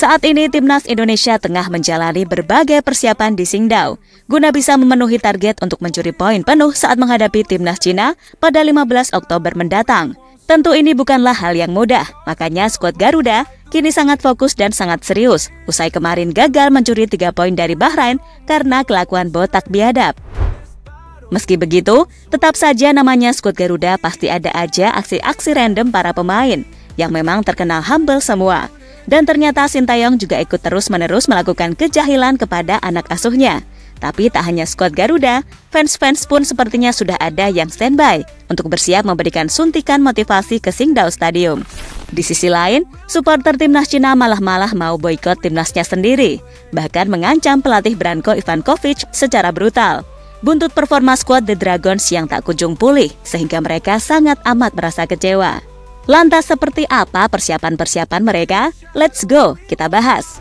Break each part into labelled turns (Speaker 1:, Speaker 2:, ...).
Speaker 1: Saat ini Timnas Indonesia tengah menjalani berbagai persiapan di Qingdao guna bisa memenuhi target untuk mencuri poin penuh saat menghadapi Timnas Cina pada 15 Oktober mendatang. Tentu ini bukanlah hal yang mudah, makanya skuad Garuda kini sangat fokus dan sangat serius usai kemarin gagal mencuri 3 poin dari Bahrain karena kelakuan botak biadab. Meski begitu, tetap saja namanya skuad Garuda pasti ada aja aksi-aksi random para pemain yang memang terkenal humble semua. Dan ternyata Sintayong juga ikut terus-menerus melakukan kejahilan kepada anak asuhnya. Tapi tak hanya skuad Garuda, fans-fans pun sepertinya sudah ada yang standby untuk bersiap memberikan suntikan motivasi ke Qingdao Stadium. Di sisi lain, supporter Timnas Cina malah mau boikot timnasnya sendiri, bahkan mengancam pelatih Branko Ivankovic secara brutal. Buntut performa skuad The Dragons yang tak kunjung pulih, sehingga mereka sangat amat merasa kecewa. Lantas seperti apa persiapan-persiapan mereka? Let's go, kita bahas.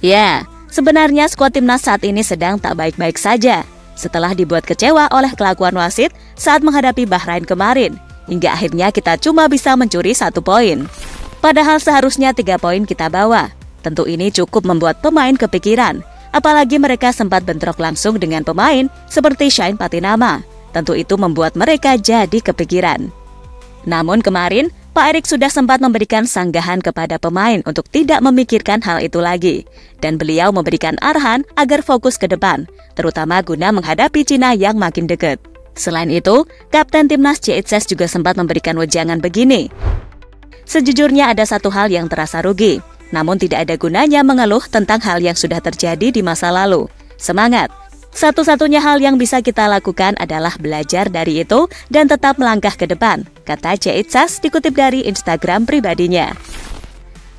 Speaker 1: Ya, sebenarnya skuad timnas saat ini sedang tak baik-baik saja. Setelah dibuat kecewa oleh kelakuan wasit saat menghadapi Bahrain kemarin, hingga akhirnya kita cuma bisa mencuri 1 poin. Padahal seharusnya 3 poin kita bawa. Tentu ini cukup membuat pemain kepikiran, apalagi mereka sempat bentrok langsung dengan pemain seperti Shine Patinama. Tentu itu membuat mereka jadi kepikiran. Namun kemarin, Pak Erik sudah sempat memberikan sanggahan kepada pemain untuk tidak memikirkan hal itu lagi. Dan beliau memberikan arahan agar fokus ke depan, terutama guna menghadapi Cina yang makin dekat. Selain itu, Kapten Timnas Ciecas juga sempat memberikan wejangan begini. Sejujurnya ada satu hal yang terasa rugi, namun tidak ada gunanya mengeluh tentang hal yang sudah terjadi di masa lalu. Semangat! Satu-satunya hal yang bisa kita lakukan adalah belajar dari itu dan tetap melangkah ke depan, kata Ciecas dikutip dari Instagram pribadinya.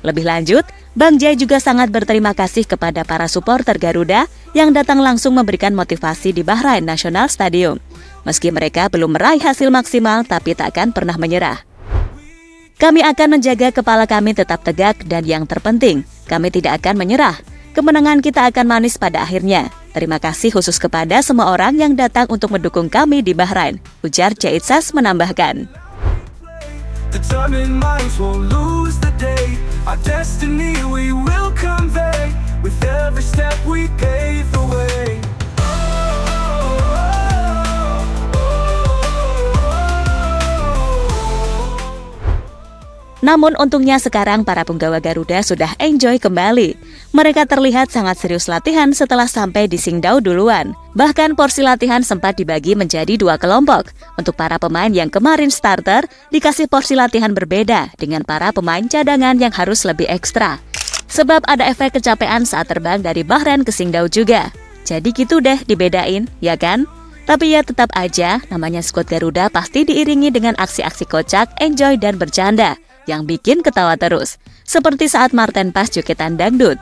Speaker 1: Lebih lanjut, Bang Jai juga sangat berterima kasih kepada para supporter Garuda yang datang langsung memberikan motivasi di Bahrain National Stadium. Meski mereka belum meraih hasil maksimal, tapi tak akan pernah menyerah. Kami akan menjaga kepala kami tetap tegak dan yang terpenting, kami tidak akan menyerah. Kemenangan kita akan manis pada akhirnya. Terima kasih khusus kepada semua orang yang datang untuk mendukung kami di Bahrain, ujar Ciecas menambahkan. Namun untungnya sekarang para punggawa Garuda sudah enjoy kembali. Mereka terlihat sangat serius latihan setelah sampai di Qingdao duluan. Bahkan porsi latihan sempat dibagi menjadi 2 kelompok. Untuk para pemain yang kemarin starter, dikasih porsi latihan berbeda dengan para pemain cadangan yang harus lebih ekstra. Sebab ada efek kecapean saat terbang dari Bahrain ke Qingdao juga. Jadi gitu deh dibedain, ya kan? Tapi ya tetap aja, namanya skuad Garuda pasti diiringi dengan aksi-aksi kocak, enjoy dan bercanda yang bikin ketawa terus, seperti saat Marten pas jogetan dangdut.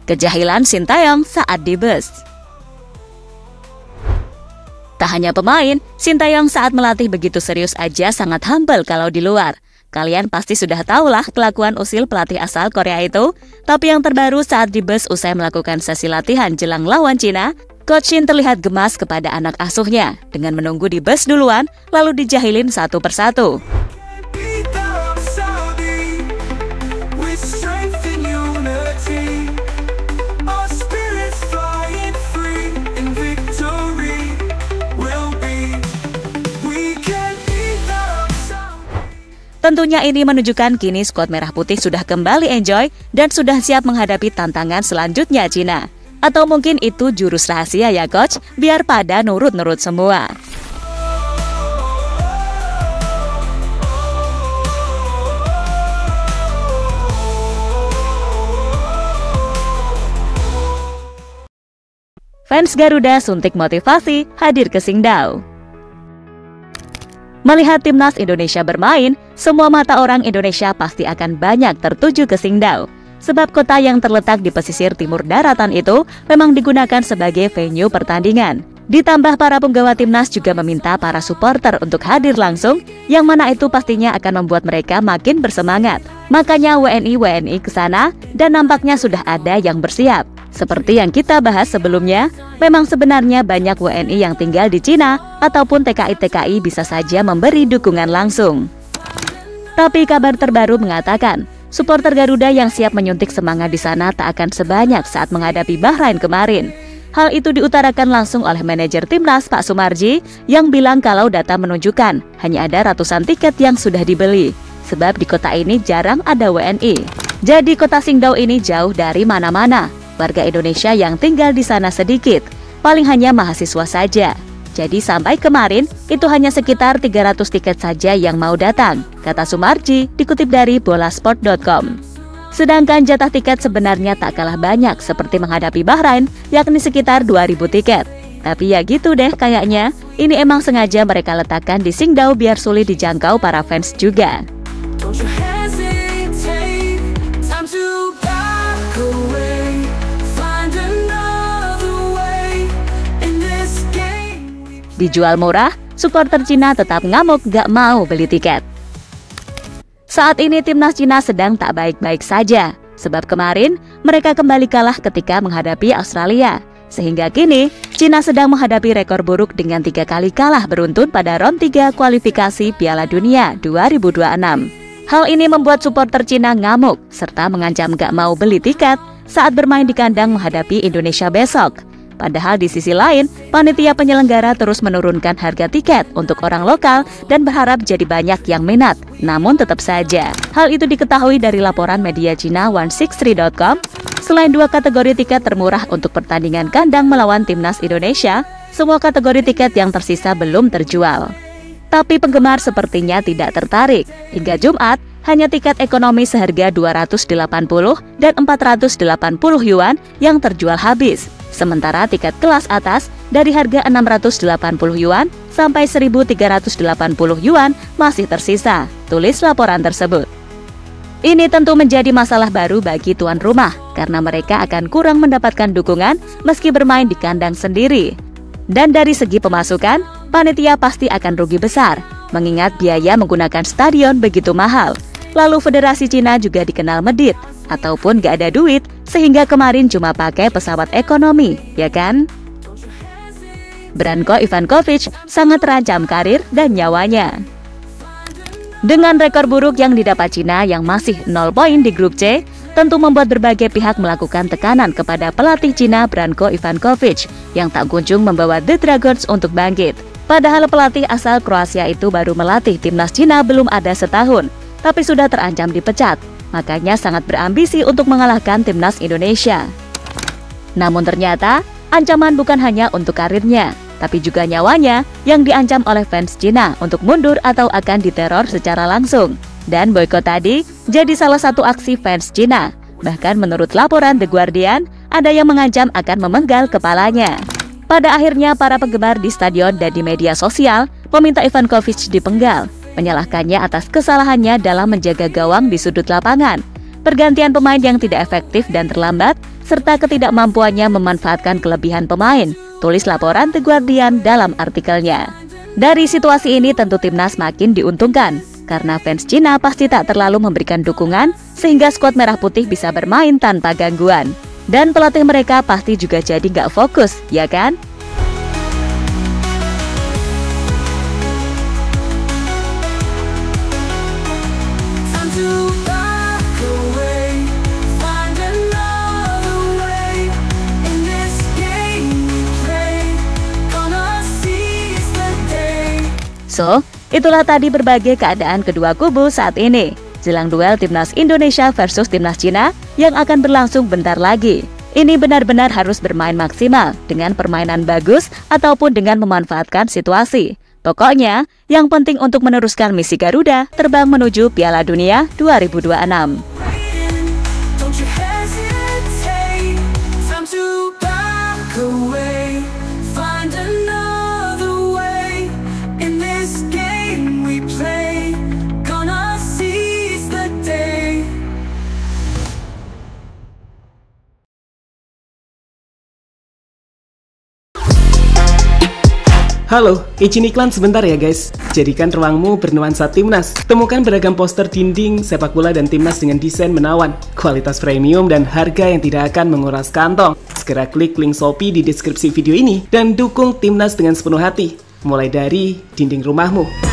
Speaker 1: Kejahilan Sintayong saat di bus. Tak hanya pemain, Sintayong saat melatih begitu serius aja sangat humble kalau di luar. Kalian pasti sudah tahulah kelakuan usil pelatih asal Korea itu. Tapi yang terbaru saat di bus usai melakukan sesi latihan jelang lawan Cina, Coach Shin terlihat gemas kepada anak asuhnya dengan menunggu di bus duluan lalu dijahilin satu persatu. Tentunya ini menunjukkan kini skuad Merah Putih sudah kembali enjoy dan sudah siap menghadapi tantangan selanjutnya Cina. Atau mungkin itu jurus rahasia ya coach, biar pada nurut-nurut semua. Fans Garuda suntik motivasi hadir ke Qingdao. Melihat timnas Indonesia bermain, semua mata orang Indonesia pasti akan banyak tertuju ke Qingdao. Sebab kota yang terletak di pesisir timur daratan itu memang digunakan sebagai venue pertandingan. Ditambah para penggawa timnas juga meminta para supporter untuk hadir langsung, yang mana itu pastinya akan membuat mereka makin bersemangat. Makanya WNI ke sana dan nampaknya sudah ada yang bersiap. Seperti yang kita bahas sebelumnya, memang sebenarnya banyak WNI yang tinggal di Cina ataupun TKI bisa saja memberi dukungan langsung. Tapi kabar terbaru mengatakan, supporter Garuda yang siap menyuntik semangat di sana tak akan sebanyak saat menghadapi Bahrain kemarin. Hal itu diutarakan langsung oleh manajer timnas Pak Sumarji yang bilang kalau data menunjukkan hanya ada ratusan tiket yang sudah dibeli. Sebab di kota ini jarang ada WNI. Jadi kota Qingdao ini jauh dari mana-mana. Warga Indonesia yang tinggal di sana sedikit, paling hanya mahasiswa saja. Jadi sampai kemarin itu hanya sekitar 300 tiket saja yang mau datang, kata Sumarji dikutip dari bolasport.com. Sedangkan jatah tiket sebenarnya tak kalah banyak seperti menghadapi Bahrain, yakni sekitar 2000 tiket. Tapi ya gitu deh kayaknya, ini emang sengaja mereka letakkan di Qingdao biar sulit dijangkau para fans juga. Dijual murah, supporter Cina tetap ngamuk gak mau beli tiket. Saat ini timnas Cina sedang tak baik-baik saja, sebab kemarin mereka kembali kalah ketika menghadapi Australia. Sehingga kini, Cina sedang menghadapi rekor buruk dengan 3 kali kalah beruntun pada ronde 3 kualifikasi Piala Dunia 2026. Hal ini membuat supporter Cina ngamuk, serta mengancam gak mau beli tiket saat bermain di kandang menghadapi Indonesia besok. Padahal di sisi lain, panitia penyelenggara terus menurunkan harga tiket untuk orang lokal dan berharap jadi banyak yang minat. Namun tetap saja, hal itu diketahui dari laporan media Cina 163.com. Selain 2 kategori tiket termurah untuk pertandingan kandang melawan timnas Indonesia, semua kategori tiket yang tersisa belum terjual. Tapi penggemar sepertinya tidak tertarik. Hingga Jumat, hanya tiket ekonomi seharga 280 dan 480 yuan yang terjual habis. Sementara tiket kelas atas dari harga 680 yuan sampai 1380 yuan masih tersisa, tulis laporan tersebut. Ini tentu menjadi masalah baru bagi tuan rumah karena mereka akan kurang mendapatkan dukungan meski bermain di kandang sendiri. Dan dari segi pemasukan, panitia pasti akan rugi besar mengingat biaya menggunakan stadion begitu mahal. Lalu Federasi Cina juga dikenal medit ataupun gak ada duit sehingga kemarin cuma pakai pesawat ekonomi, ya kan? Branko Ivankovic sangat terancam karir dan nyawanya. Dengan rekor buruk yang didapat Cina yang masih 0 poin di grup C, tentu membuat berbagai pihak melakukan tekanan kepada pelatih Cina Branko Ivankovic yang tak kunjung membawa The Dragons untuk bangkit. Padahal pelatih asal Kroasia itu baru melatih timnas Cina belum ada setahun, tapi sudah terancam dipecat. Makanya sangat berambisi untuk mengalahkan timnas Indonesia. Namun ternyata, ancaman bukan hanya untuk karirnya, tapi juga nyawanya yang diancam oleh fans Cina untuk mundur atau akan diteror secara langsung. Dan boykot tadi jadi salah satu aksi fans Cina. Bahkan menurut laporan The Guardian, ada yang mengancam akan memenggal kepalanya. Pada akhirnya para penggemar di stadion dan di media sosial meminta Ivankovic dipenggal, menyalahkannya atas kesalahannya dalam menjaga gawang di sudut lapangan, pergantian pemain yang tidak efektif dan terlambat, serta ketidakmampuannya memanfaatkan kelebihan pemain, tulis laporan The Guardian dalam artikelnya. Dari situasi ini tentu timnas makin diuntungkan, karena fans Cina pasti tak terlalu memberikan dukungan, sehingga skuad merah putih bisa bermain tanpa gangguan. Dan pelatih mereka pasti juga jadi nggak fokus, ya kan? So, itulah tadi berbagai keadaan kedua kubu saat ini jelang duel timnas Indonesia versus timnas Cina yang akan berlangsung bentar lagi. Ini benar-benar harus bermain maksimal dengan permainan bagus ataupun dengan memanfaatkan situasi. Pokoknya, yang penting untuk meneruskan misi Garuda terbang menuju Piala Dunia 2026.
Speaker 2: away, find another way. In this game we play, gonna seize the day.
Speaker 3: Halo, izin iklan sebentar ya guys. Jadikan ruangmu bernuansa timnas. Temukan beragam poster dinding, sepak bola dan timnas dengan desain menawan, kualitas premium dan harga yang tidak akan menguras kantong. Segera klik link Shopee di deskripsi video ini dan dukung timnas dengan sepenuh hati. Mulai dari dinding rumahmu.